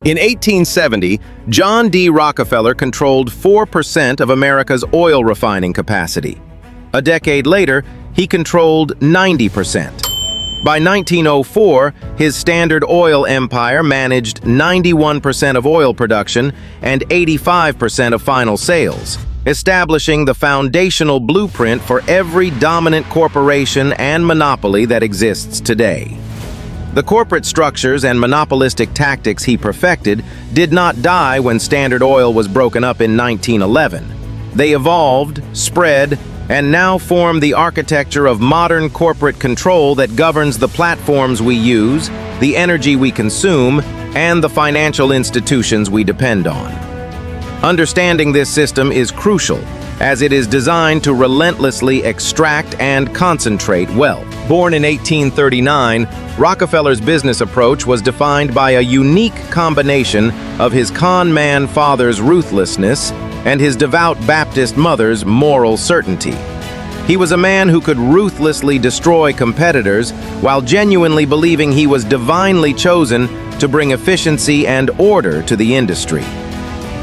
In 1870, John D. Rockefeller controlled 4% of America's oil refining capacity. A decade later, he controlled 90%. By 1904, his Standard Oil empire managed 91% of oil production and 85% of final sales, establishing the foundational blueprint for every dominant corporation and monopoly that exists today. The corporate structures and monopolistic tactics he perfected did not die when Standard Oil was broken up in 1911. They evolved, spread, and now form the architecture of modern corporate control that governs the platforms we use, the energy we consume, and the financial institutions we depend on. Understanding this system is crucial, as it is designed to relentlessly extract and concentrate wealth. Born in 1839, Rockefeller's business approach was defined by a unique combination of his con man father's ruthlessness and his devout Baptist mother's moral certainty. He was a man who could ruthlessly destroy competitors while genuinely believing he was divinely chosen to bring efficiency and order to the industry.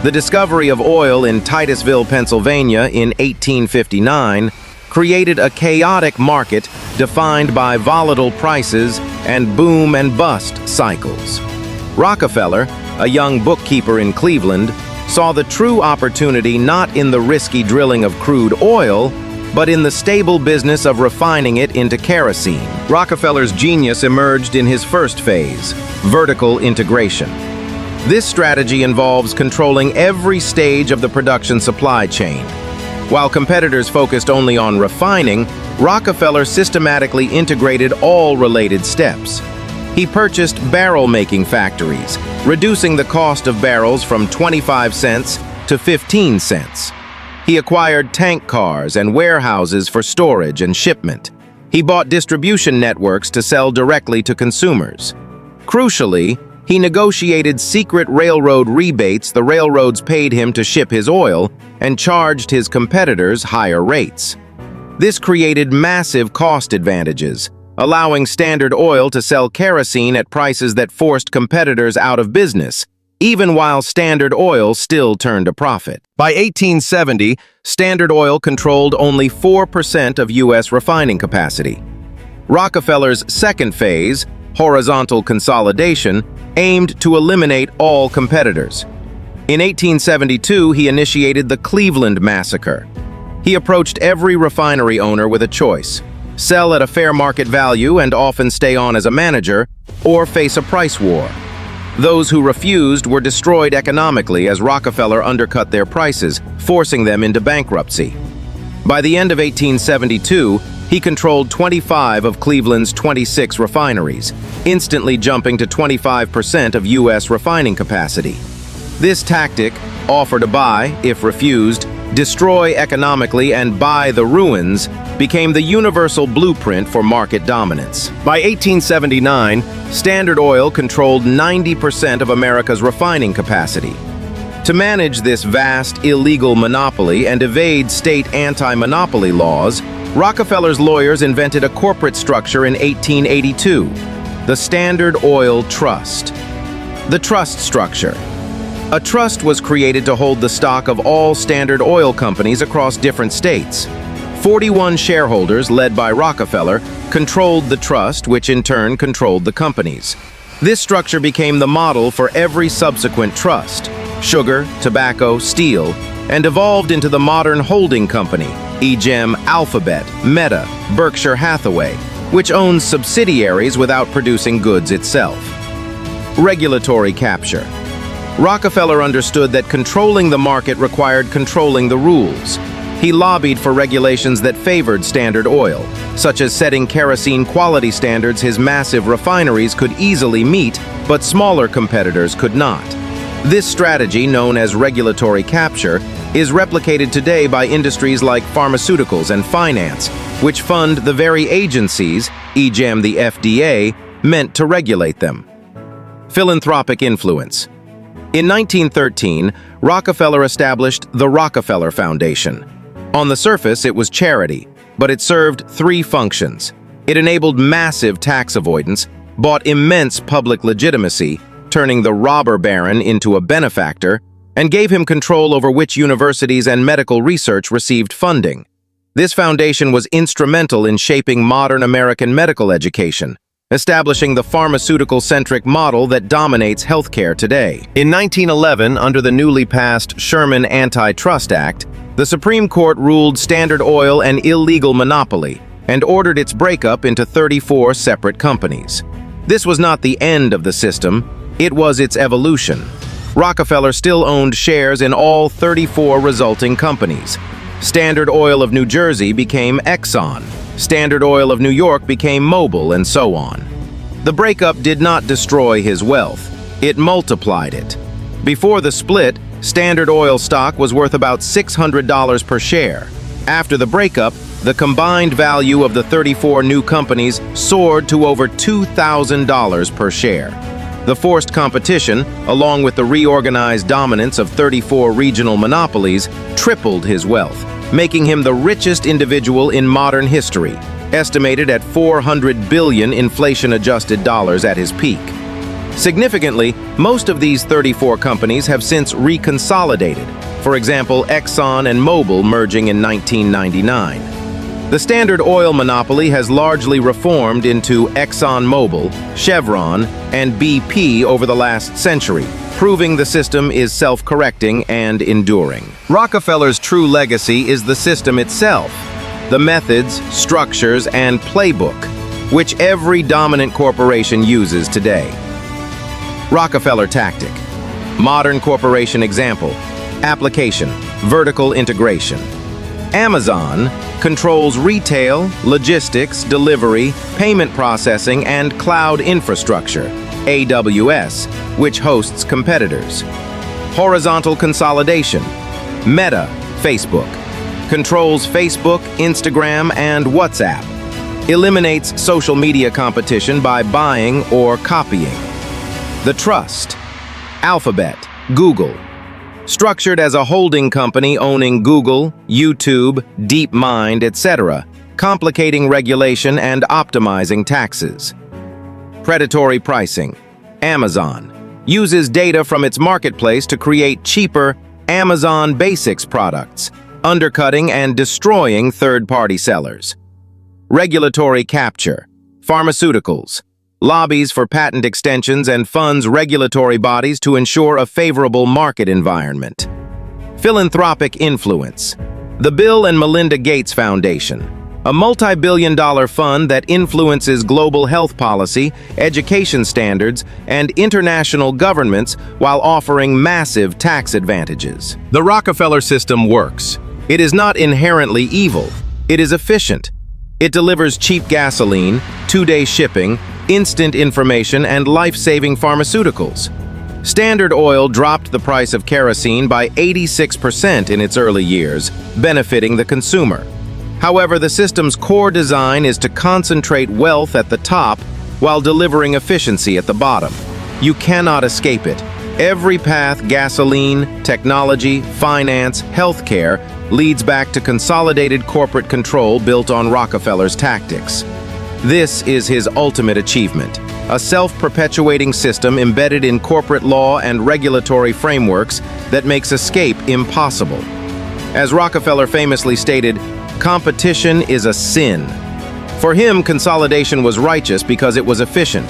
The discovery of oil in Titusville, Pennsylvania in 1859 created a chaotic market defined by volatile prices and boom and bust cycles. Rockefeller, a young bookkeeper in Cleveland, saw the true opportunity not in the risky drilling of crude oil, but in the stable business of refining it into kerosene. Rockefeller's genius emerged in his first phase, vertical integration. This strategy involves controlling every stage of the production supply chain. While competitors focused only on refining, Rockefeller systematically integrated all related steps. He purchased barrel-making factories, reducing the cost of barrels from 25 cents to 15 cents. He acquired tank cars and warehouses for storage and shipment. He bought distribution networks to sell directly to consumers. Crucially, he negotiated secret railroad rebates the railroads paid him to ship his oil and charged his competitors higher rates. This created massive cost advantages, allowing Standard Oil to sell kerosene at prices that forced competitors out of business, even while Standard Oil still turned a profit. By 1870, Standard Oil controlled only 4% of U.S. refining capacity. Rockefeller's second phase, horizontal consolidation, aimed to eliminate all competitors. In 1872, he initiated the Cleveland Massacre. He approached every refinery owner with a choice: sell at a fair market value and often stay on as a manager, or face a price war. Those who refused were destroyed economically as Rockefeller undercut their prices, forcing them into bankruptcy. By the end of 1872, he controlled 25 of Cleveland's 26 refineries, instantly jumping to 25% of U.S. refining capacity. This tactic, offer to buy, if refused, destroy economically and buy the ruins, became the universal blueprint for market dominance. By 1879, Standard Oil controlled 90% of America's refining capacity. To manage this vast, illegal monopoly and evade state anti-monopoly laws, Rockefeller's lawyers invented a corporate structure in 1882, the Standard Oil Trust. The trust structure. A trust was created to hold the stock of all Standard Oil companies across different states. 41 shareholders, led by Rockefeller, controlled the trust, which in turn controlled the companies. This structure became the model for every subsequent trust: sugar, tobacco, steel, and evolved into the modern holding company, e.g. Alphabet, Meta, Berkshire Hathaway, which owns subsidiaries without producing goods itself. Regulatory capture. Rockefeller understood that controlling the market required controlling the rules. He lobbied for regulations that favored Standard Oil, such as setting kerosene quality standards his massive refineries could easily meet, but smaller competitors could not. This strategy, known as regulatory capture, is replicated today by industries like pharmaceuticals and finance, which fund the very agencies, e.g. the FDA, meant to regulate them. Philanthropic influence. In 1913, Rockefeller established the Rockefeller Foundation. On the surface, it was charity, but it served three functions. It enabled massive tax avoidance, bought immense public legitimacy, turning the robber baron into a benefactor, and gave him control over which universities and medical research received funding. This foundation was instrumental in shaping modern American medical education, establishing the pharmaceutical-centric model that dominates healthcare today. In 1911, under the newly passed Sherman Antitrust Act, the Supreme Court ruled Standard Oil an illegal monopoly and ordered its breakup into 34 separate companies. This was not the end of the system, it was its evolution. Rockefeller still owned shares in all 34 resulting companies. Standard Oil of New Jersey became Exxon, Standard Oil of New York became Mobil, and so on. The breakup did not destroy his wealth, it multiplied it. Before the split, Standard Oil stock was worth about $600 per share. After the breakup, the combined value of the 34 new companies soared to over $2,000 per share. The forced competition, along with the reorganized dominance of 34 regional monopolies, tripled his wealth, making him the richest individual in modern history, estimated at $400 billion inflation-adjusted dollars at his peak. Significantly, most of these 34 companies have since reconsolidated, for example, Exxon and Mobil merging in 1999. The Standard Oil monopoly has largely reformed into ExxonMobil, Chevron, and BP over the last century, proving the system is self-correcting and enduring. Rockefeller's true legacy is the system itself, the methods, structures, and playbook, which every dominant corporation uses today. Rockefeller tactic. Modern corporation example. Application. Vertical integration. Amazon controls retail, logistics, delivery, payment processing, and cloud infrastructure, AWS, which hosts competitors. Horizontal consolidation. Meta, Facebook, controls Facebook, Instagram, and WhatsApp. Eliminates social media competition by buying or copying. The Trust. Alphabet, Google. Structured as a holding company owning Google, YouTube, DeepMind, etc., complicating regulation and optimizing taxes. Predatory pricing. Amazon uses data from its marketplace to create cheaper Amazon Basics products, undercutting and destroying third-party sellers. Regulatory capture. Pharmaceuticals. Lobbies for patent extensions and funds regulatory bodies to ensure a favorable market environment. Philanthropic influence. The Bill and Melinda Gates Foundation, a multi-billion-dollar fund that influences global health policy, education standards, and international governments while offering massive tax advantages. The Rockefeller system works. It is not inherently evil. It is efficient. It delivers cheap gasoline, two-day shipping, instant information, and life-saving pharmaceuticals. Standard Oil dropped the price of kerosene by 86% in its early years, benefiting the consumer. However, the system's core design is to concentrate wealth at the top while delivering efficiency at the bottom. You cannot escape it. Every path, gasoline, technology, finance, healthcare, leads back to consolidated corporate control built on Rockefeller's tactics. This is his ultimate achievement, a self-perpetuating system embedded in corporate law and regulatory frameworks that makes escape impossible. As Rockefeller famously stated, competition is a sin. For him, consolidation was righteous because it was efficient.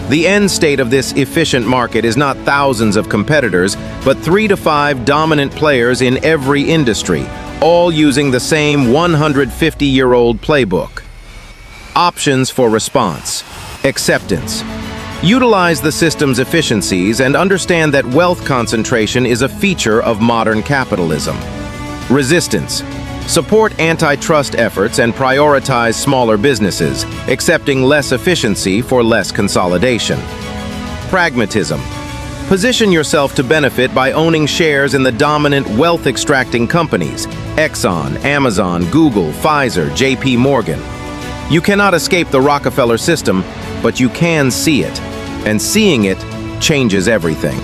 The end state of this efficient market is not thousands of competitors, but 3 to 5 dominant players in every industry, all using the same 150-year-old playbook. Options for response. Acceptance. Utilize the system's efficiencies and understand that wealth concentration is a feature of modern capitalism. Resistance. Support antitrust efforts and prioritize smaller businesses, accepting less efficiency for less consolidation. Pragmatism. Position yourself to benefit by owning shares in the dominant wealth-extracting companies, Exxon, Amazon, Google, Pfizer, JP Morgan. You cannot escape the Rockefeller system, but you can see it, and seeing it changes everything.